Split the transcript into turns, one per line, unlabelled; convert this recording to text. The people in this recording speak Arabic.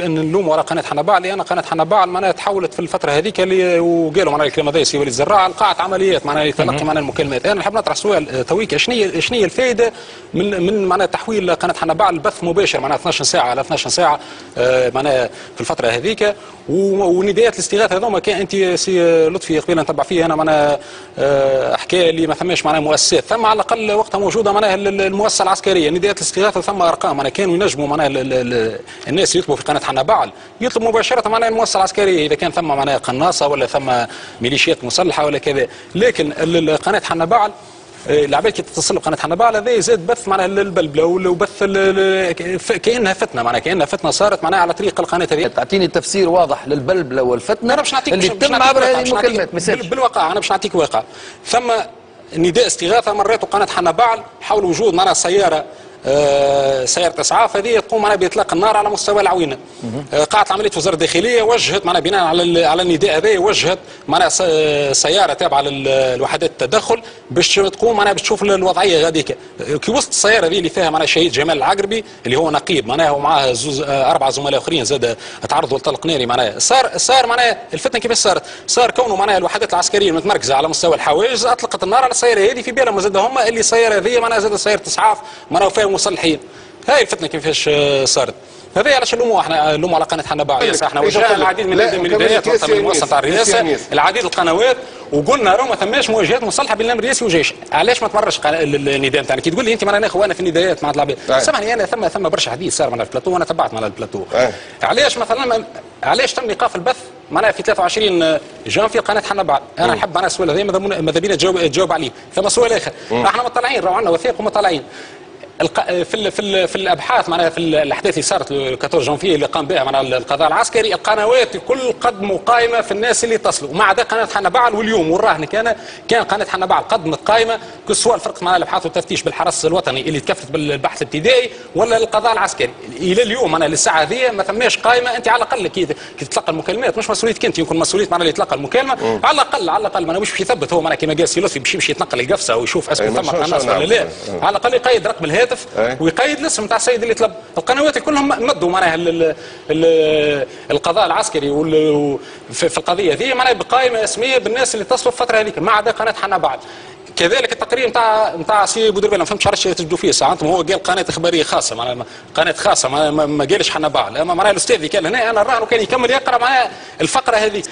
ان نلوم وراء قناه حنبعل، لان قناه حنبعل معناها تحولت في الفتره هذيك اللي وقالوا معناها الكلمه هذه سي وليد الزراع قاعه عمليات معناها يتلقي معناها المكالمات. انا نحب نطرح سؤال تويك، شنو هي الفائده من معناها تحويل قناه حنبعل بث مباشر معناها 12 ساعه على 12 ساعه معناها في الفتره هذيك، ونداءات الاستغاثه هذوما كان انت سي لطفي قبيله نتبع فيه انا معناها حكايه اللي ما ثماش معناها مؤسسات، ثم على الاقل وقتها موجوده معناها المؤسسه العسكريه نداءات الاستغاثه ثم ارقام معناها كانوا ينجموا معناها الناس يطلبوا في قناه حنبعل يطلب مباشره معناها المؤسسه العسكريه اذا كان ثم معناها قناصه ولا ثم ميليشيات مسلحه ولا كذا، لكن قناه حنبعل العباد كي تتصل بقناه حنبعل هذا زاد بث معناها البلبله وبث كانها فتنه معناها كانها فتنه صارت معناها على طريق القناه هذه.
تعطيني تفسير واضح للبلبله والفتنه
انا باش نعطيك
اللي تتم عبر هذه المكالمات
بالواقع. انا باش نعطيك واقع، ثم نداء استغاثه مرات قناه حنبعل حول وجود معناها سياره اسعاف هذه تقوم معناها باطلاق النار على مستوى العوينه. قاعه عمليه وزاره الداخليه وجهت معناها بناء على النداء هذا وجهت معناها سياره تابعه للوحدات التدخل باش تقوم معناها باش تشوف الوضعيه غاديك. كي وسط السياره هذه اللي فيها معناها الشهيد جمال العقربي اللي هو نقيب معناها ومعاه اربعه زملاء اخرين زاد تعرضوا لطلق ناري معناها. صار معناها الفتنه كيفاش صارت؟ صار كونه معناها الوحدات العسكريه المتمركزه على مستوى الحواجز اطلقت النار على السياره هذه في بالهم زاد هما اللي السياره هذه معناها زاد سياره اسعاف معناها فيها مصلحين. هاي الفتنه كيفاش صارت؟ هذا علاش نلوموا احنا نلوموا على قناه حنبعل. احنا وجهنا العديد من النداءات من المؤسسه تاع الرئاسه العديد القنوات وقلنا راه ما ثماش مواجهات مصلحه بين الامر الرئاسي والجيش. علاش ما تمرش النداء نتاعنا؟ كي تقول لي انت معناها اخوانا في النداءات مع العباد سامحني انا ثم برشا حديث صار معنا في البلاتو وانا تبعت معنا البلاتو. علاش مثلا علاش تم ايقاف البث معناها في 23 جانفي قناه حنبعل؟ انا نحب معناها السؤال هذا ماذا بينا تجاوب عليه. ثم سؤال اخر احنا مطلعين راه عندنا وثائق ومطلعين في الابحاث معناها في الاحداث اللي صارت 14 جانفي اللي قام بها معناها القضاء العسكري القنوات الكل قدموا قائمه في الناس اللي اتصلوا ومع عدا قناه حنبعل. واليوم والراهن كان قناه حنبعل قدمت قائمه سواء فرقه معناها الابحاث والتفتيش بالحرس الوطني اللي تكفلت بالبحث الابتدائي ولا القضاء العسكري. الى اليوم معناها للساعه هذه ما ثماش قائمه. انت على الاقل كي تتلقى المكالمات مش مسؤوليتك انت، يمكن مسؤوليه معناها اللي يتلقى المكالمه على الاقل معناها مش يثبت هو معناها كما قال سي لطفي باش يمشي يتنقل القفصه ويشوف اسكو ثم قناص ولا لا. على الاقل يقيد رقم الهاتف ويقيد الاسم نتاع السيد اللي طلب. القنوات كلهم مدوا معناها القضاء العسكري في القضيه هذه معناها بقائمه اسميه بالناس اللي اتصلوا في الفتره هذيك ما عدا قناه حنبعل. كذلك التقرير نتاع سي بودربيل ما فهمتش علاش تجدوا فيه ساعات هو قال قناه اخباريه خاصه معناها قناه خاصه ما قالش حنبعل. اما معناها الاستاذ اللي كان هنا انا الراهن وكان يكمل يقرا معناها الفقره هذه.